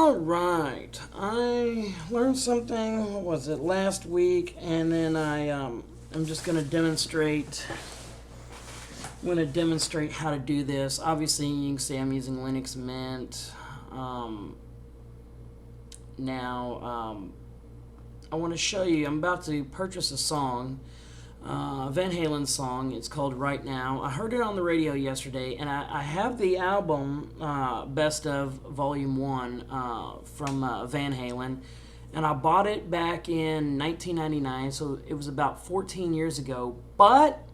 All right, I learned something. What was it, last week? And then I'm just going to demonstrate. I'm going to demonstrate how to do this. Obviously, you can see I'm using Linux Mint. Now, I want to show you. I'm about to purchase a song. Van Halen song. It's called Right Now. I heard it on the radio yesterday, and I have the album Best of Volume 1 from Van Halen, and I bought it back in 1999, so it was about 14 years ago, but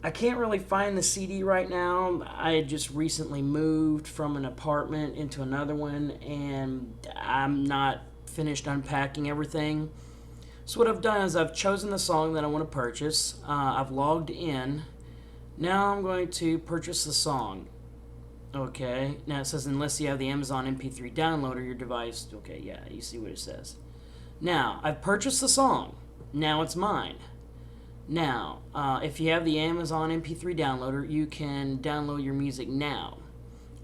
I can't really find the CD right now. I had just recently moved from an apartment into another one, and I'm not finished unpacking everything. So what I've done is I've chosen the song that I want to purchase. I've logged in. Now I'm going to purchase the song. Okay. Now it says unless you have the Amazon MP3 downloader, your device. Okay, yeah, you see what it says. Now I've purchased the song. Now it's mine. Now, if you have the Amazon MP3 downloader, you can download your music now.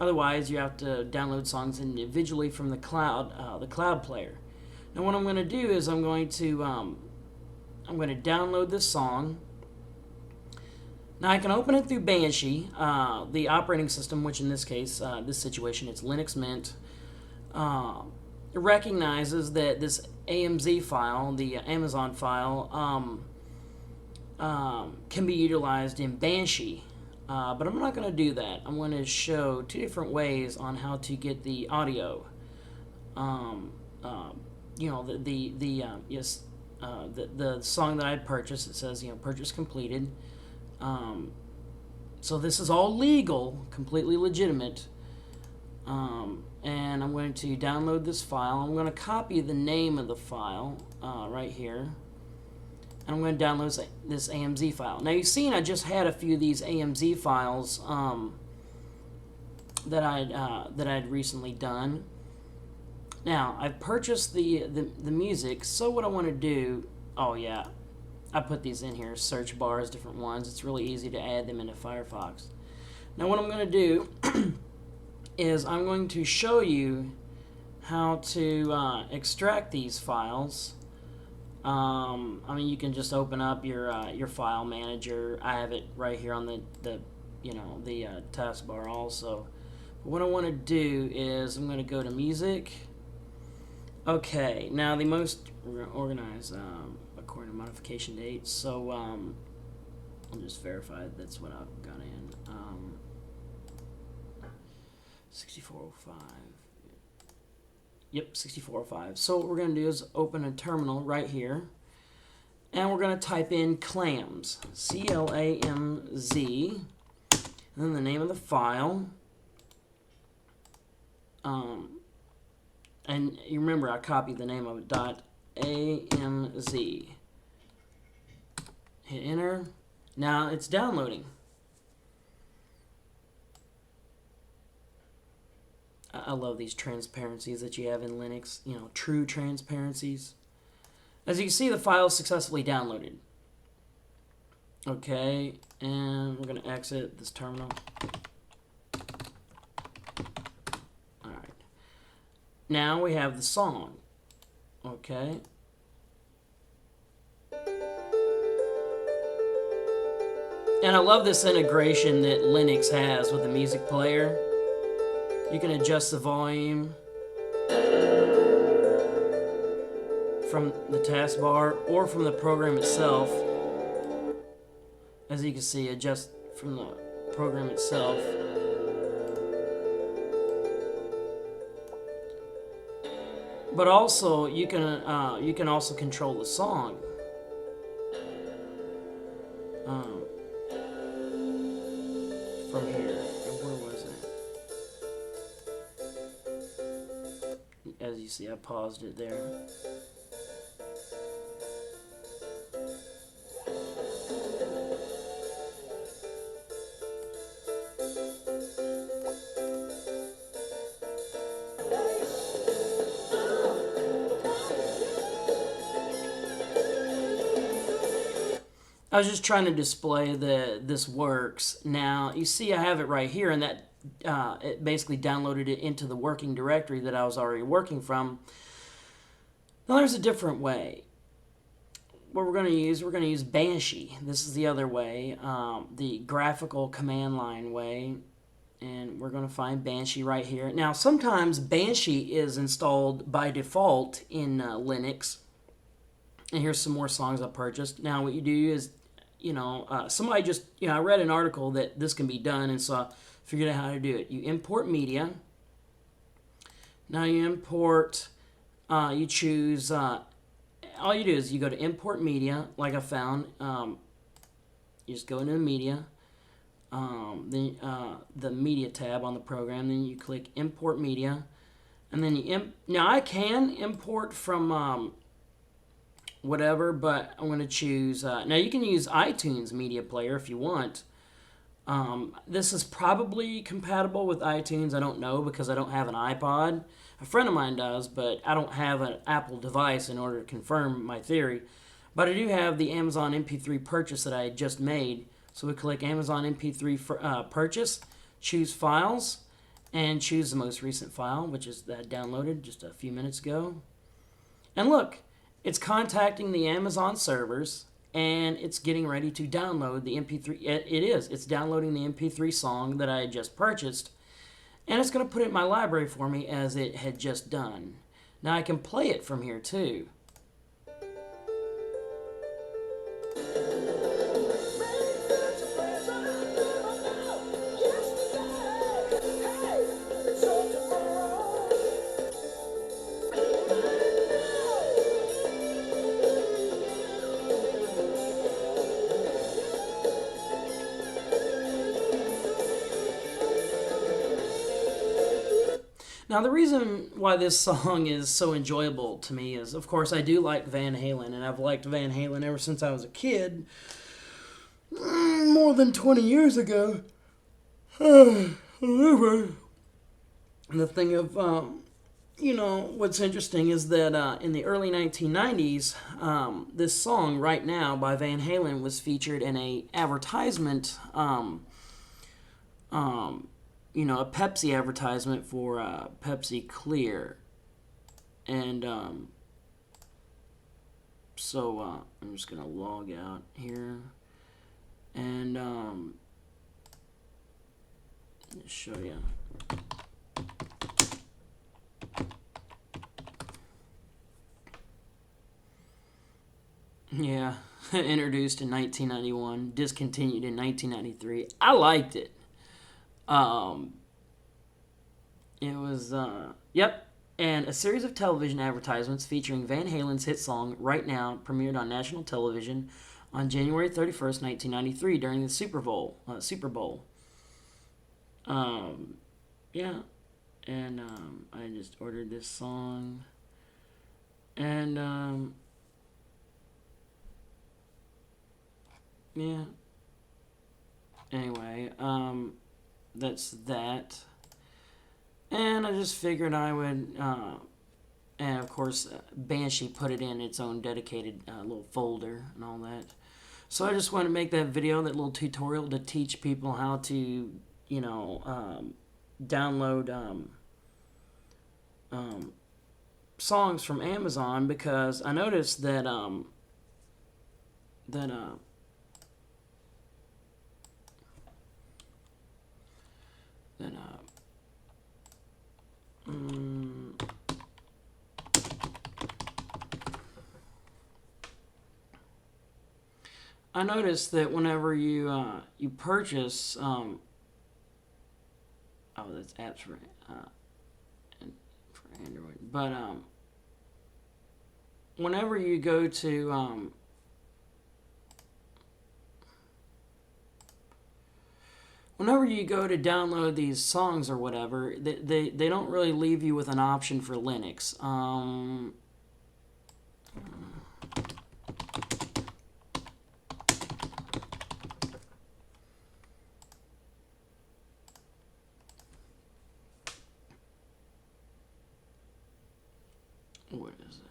Otherwise, you have to download songs individually from the cloud player. Now what I'm going to do is I'm going to download this song. Now I can open it through Banshee, the operating system, which in this case, this situation, it's Linux Mint. It recognizes that this AMZ file, the Amazon file, can be utilized in Banshee. But I'm not going to do that. I'm going to show two different ways on how to get the audio. The song that I purchased, it says, purchase completed. So this is all legal, completely legitimate. And I'm going to download this file. I'm going to copy the name of the file right here. And I'm going to download this AMZ file. Now you've seen I just had a few of these AMZ files that I'd recently done. Now, I've purchased the music, so what I want to do, oh yeah, I put these in here, search bars, different ones. It's really easy to add them into Firefox. Now what I'm going to do is I'm going to show you how to extract these files. You can just open up your file manager. I have it right here on the taskbar also. But what I want to do is I'm going to go to music. Okay, now the most organized according to modification dates. So I'll just verify that's what I've got in. 6405. Yep, 6405. So what we're going to do is open a terminal right here, and we're going to type in Clamz, C-L-A-M-Z, and then the name of the file. And you remember I copied the name of it, .amz. Hit enter. Now it's downloading. I love these transparencies that you have in Linux, true transparencies. As you can see, the file is successfully downloaded. Okay, and we're going to exit this terminal. Now we have the song, okay? And I love this integration that Linux has with the music player. You can adjust the volume from the taskbar or from the program itself. As you can see, adjust from the program itself. But also, you can also control the song. From here. Where was it? As you see, I paused it there. I was just trying to display that this works. Now, you see I have it right here, and that it basically downloaded it into the working directory that I was already working from. Now there's a different way. What we're going to use Banshee. This is the other way, the graphical command line way. And we're going to find Banshee right here. Now, sometimes Banshee is installed by default in Linux. And here's some more songs I purchased. Now, what you do is, somebody just, I read an article that this can be done, and so I figured out how to do it. You import media. Now you import, you choose, all you do is you go to import media, like I found. You just go into the media. Then the media tab on the program, then you click import media, and then now I can import from whatever, but I'm going to choose now you can use iTunes media player if you want. This is probably compatible with iTunes. I don't know because I don't have an iPod. A friend of mine does, but I don't have an Apple device in order to confirm my theory. But I do have the Amazon MP3 purchase that I had just made. So we click Amazon MP3 purchase, choose files, and choose the most recent file, which is that downloaded just a few minutes ago. And look, it's contacting the Amazon servers, and it's getting ready to download the MP3. It's downloading the MP3 song that I had just purchased, and it's going to put it in my library for me as it had just done. Now I can play it from here too. Now, the reason why this song is so enjoyable to me is, of course, I do like Van Halen, and I've liked Van Halen ever since I was a kid. More than 20 years ago. However, the thing of, what's interesting is that in the early 1990s, this song, Right Now, by Van Halen, was featured in a advertisement, a Pepsi advertisement for Pepsi Clear. And so I'm just going to log out here. And show you. Yeah, introduced in 1991, discontinued in 1993. I liked it. It was, and a series of television advertisements featuring Van Halen's hit song, Right Now, premiered on national television on January 31st, 1993 during the Super Bowl. And I just ordered this song, and, anyway, that's that. And I just figured I would, and of course, Banshee put it in its own dedicated little folder and all that. So I just wanted to make that video, that little tutorial to teach people how to, download songs from Amazon, because I noticed that, I noticed that whenever you purchase, that's apps for Android, but whenever you go to download these songs or whatever, they don't really leave you with an option for Linux. What is that?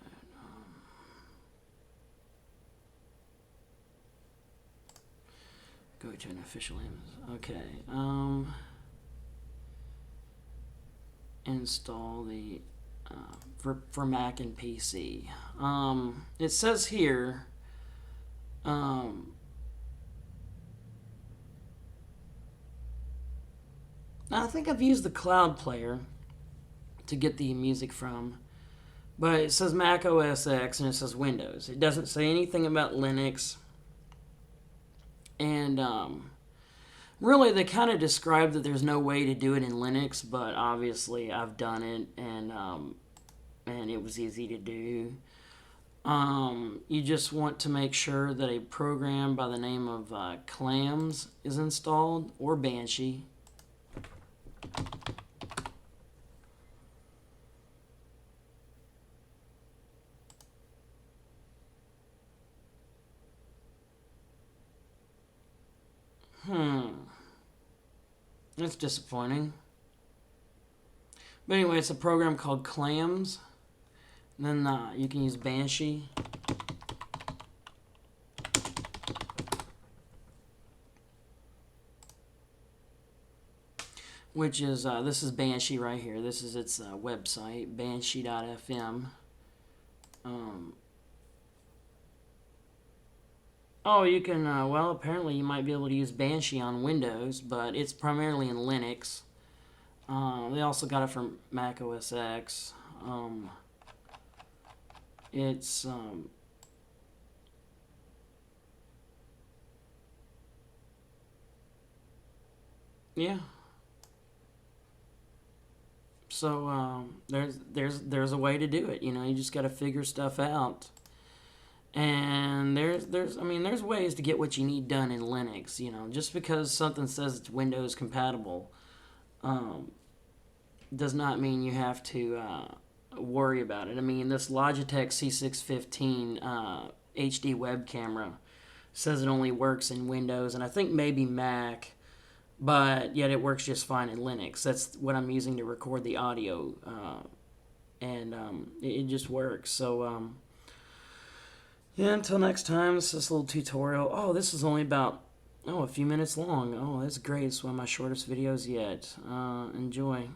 Go to an official Amazon. Okay. install the for Mac and PC. It says here. I think I've used the Cloud Player to get the music from, but it says Mac OS X and it says Windows. It doesn't say anything about Linux, and really they kind of describe that there's no way to do it in Linux, but obviously I've done it, and it was easy to do. You just want to make sure that a program by the name of Clamz is installed, or Banshee. That's disappointing. But anyway, it's a program called Clamz. And then you can use Banshee. Which is, this is Banshee right here. This is its website, banshee.fm. Oh, you can, well, apparently you might be able to use Banshee on Windows, but it's primarily in Linux. They also got it from Mac OS X. It's, yeah. So, there's a way to do it. You know, you just got to figure stuff out. And there's ways to get what you need done in Linux. You know, just because something says it's Windows compatible, does not mean you have to worry about it. I mean, this Logitech C615 HD web camera says it only works in Windows, and I think maybe Mac, but yet it works just fine in Linux. That's what I'm using to record the audio, and it just works. So, yeah, until next time, this is this little tutorial. Oh, this is only about, a few minutes long. Oh, that's great. It's one of my shortest videos yet. Enjoy.